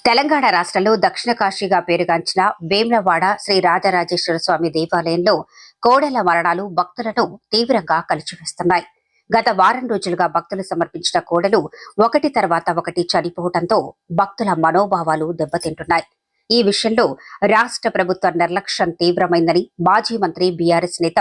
తెలంగాణ రాష్ట్రంలో దక్షిణ కాశీగా పేరుగాంచిన వేములవాడ శ్రీ రాజరాజేశ్వర స్వామి దేవాలయంలో కోడెల మరణాలు భక్తులను తీవ్రంగా కలిచివేస్తున్నాయి. గత వారం రోజులుగా భక్తులు సమర్పించిన కోడెలు ఒకటి తర్వాత ఒకటి చనిపోవడంతో భక్తుల మనోభావాలు దెబ్బతింటున్నాయి. ఈ విషయంలో రాష్ట్ర ప్రభుత్వ నిర్లక్ష్యం తీవ్రమైందని మాజీ మంత్రి బీఆర్ఎస్ నేత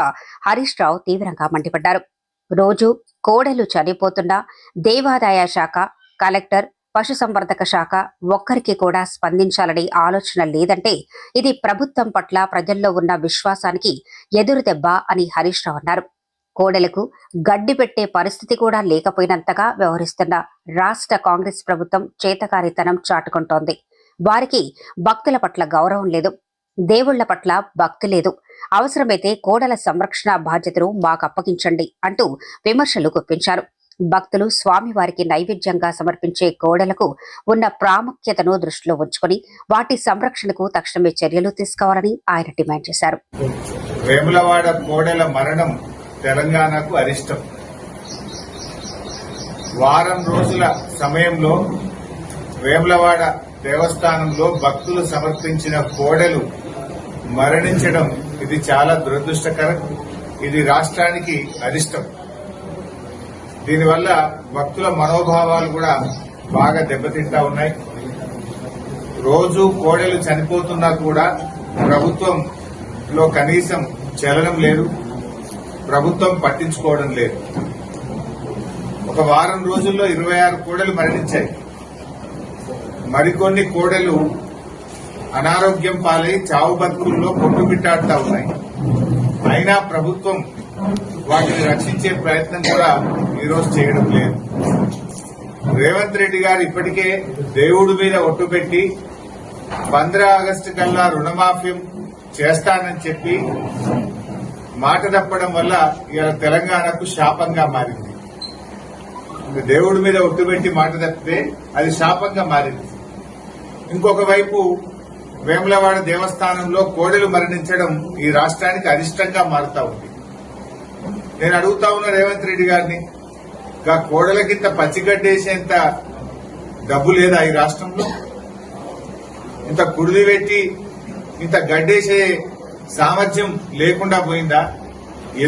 హరీష్ రావు తీవ్రంగా మండిపడ్డారు. రోజు కోడెలు చనిపోతున్నా దేవాదాయ శాఖ, కలెక్టర్, పశుసంవర్ధక శాఖ ఒక్కరికి కూడా స్పందించాలనే ఆలోచన లేదంటే ఇది ప్రభుత్వం పట్ల ప్రజల్లో ఉన్న విశ్వాసానికి ఎదురుదెబ్బ అని హరీష్ రావు అన్నారు. కోడెలకు గడ్డి పెట్టే పరిస్థితి కూడా లేకపోయినంతగా వ్యవహరిస్తున్న రాష్ట్ర కాంగ్రెస్ ప్రభుత్వం చేతకారితనం చాటుకుంటోంది. వారికి భక్తుల పట్ల గౌరవం లేదు, దేవుళ్ల పట్ల భక్తి లేదు. అవసరమైతే కోడెల సంరక్షణ బాధ్యతను మాకు అప్పగించండి అంటూ విమర్శలు గుప్పించారు. భక్తులు స్వామివారికి నైవేద్యంగా సమర్పించే కోడెలకు ఉన్న ప్రాముఖ్యతను దృష్టిలో ఉంచుకుని వాటి సంరక్షణకు తక్షణమే చర్యలు తీసుకోవాలని ఆయన డిమాండ్ చేశారు. వేములవాడ కోడెల మరణం తెలంగాణకు అరిష్టం. వారం రోజుల సమయంలో వేములవాడ దేవస్థానంలో భక్తులు సమర్పించిన కోడెలు మరణించడం ఇది చాలా దురదృష్టకరం. ఇది రాష్ట్రానికి అరిష్టం. దీనివల్ల భక్తుల మనోభావాలు కూడా బాగా దెబ్బతింటా ఉన్నాయి. రోజు కోడెలు చనిపోతున్నా కూడా ప్రభుత్వంలో కనీసం చలనం లేదు, ప్రభుత్వం పట్టించుకోవడం లేదు. ఒక వారం రోజుల్లో 26 కోడెలు మరణించాయి. మరికొన్ని కోడెలు అనారోగ్యం పాలై చావు బతుకుల్లో కొట్టుమిట్టాడుతా ఉన్నాయి. అయినా ప్రభుత్వం వాటిని రక్షించే ప్రయత్నం కూడా ఈరోజు చేయడం లేదు. రేవంత్ రెడ్డి గారు ఇప్పటికే దేవుడి మీద ఒట్టు పెట్టి 15 ఆగస్టు కల్లా రుణమాఫీ చేస్తానని చెప్పి మాట తప్పడం వల్ల ఇలా తెలంగాణకు శాపంగా మారింది. దేవుడి మీద ఒట్టు పెట్టి మాట తప్పితే అది శాపంగా మారింది. ఇంకొక వైపు వేములవాడ దేవస్థానంలో కోడెలు మరణించడం ఈ రాష్ట్రానికి అరిష్టంగా మారుతా ఉంది. నేను అడుగుతా ఉన్నా రేవంత్ రెడ్డి గారిని, కోడలకింత పచ్చిగడ్డేసేంత డబ్బు లేదా ఈ రాష్ట్రంలో? ఇంత కుడిది పెట్టి ఇంత గడ్డేసే సామర్థ్యం లేకుండా పోయిందా?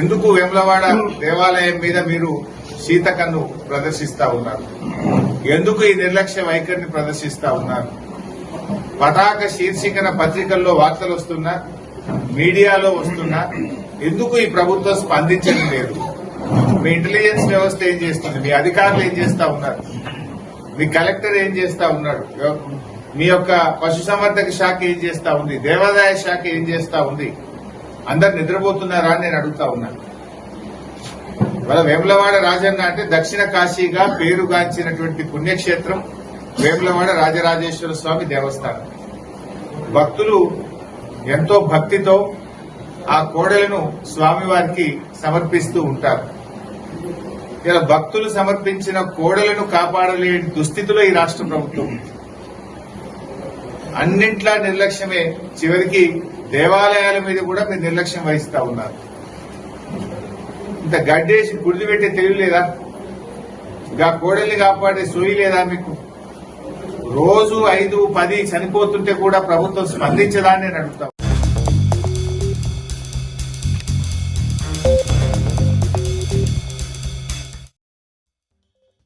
ఎందుకు వేములవాడ దేవాలయం మీద మీరు శీతకన్ను ప్రదర్శిస్తా ఉన్నారు? ఎందుకు ఈ నిర్లక్ష్య వైఖరిని ప్రదర్శిస్తా ఉన్నారు? పతాక శీర్షికన పత్రికల్లో వార్తలు వస్తున్నా, మీడియాలో వస్తున్నా, ఎందుకు ఈ ప్రభుత్వం స్పందించడం లేదు? మీ ఇంటెలిజెన్స్ వ్యవస్థ ఏం చేస్తుంది? మీ అధికారులు ఏం చేస్తా ఉన్నారు? మీ కలెక్టర్ ఏం చేస్తా ఉన్నాడు? మీ యొక్క పశుసంవర్ధక శాఖ ఏం చేస్తా ఉంది? దేవాదాయ శాఖ ఏం చేస్తా ఉంది? అందరు నిద్రపోతున్నారా అని నేను అడుగుతా ఉన్నాను. వాళ్ళ వేములవాడ రాజన్న అంటే దక్షిణ కాశీగా పేరుగాంచినటువంటి పుణ్యక్షేత్రం వేములవాడ రాజరాజేశ్వర స్వామి దేవస్థానం. భక్తులు ఎంతో భక్తితో ఆ కోడెలను స్వామివారికి సమర్పిస్తూ ఉంటారు. ఇలా భక్తులు సమర్పించిన కోడెలను కాపాడలేని దుస్థితిలో ఈ రాష్ట్ర ప్రభుత్వం ఉంది. అన్నింట్లా నిర్లక్ష్యమే. చివరికి దేవాలయాల మీద కూడా మీరు నిర్లక్ష్యం వహిస్తా ఉన్నారు. ఇంత గడ్డేసి గుడిది పెట్టే తెలివి లేదా? ఇంకా కోడల్ని కాపాడే సోయి లేదా మీకు? రోజు 5-10 చనిపోతుంటే కూడా ప్రభుత్వం స్పందించదా అని నేను అడుగుతా.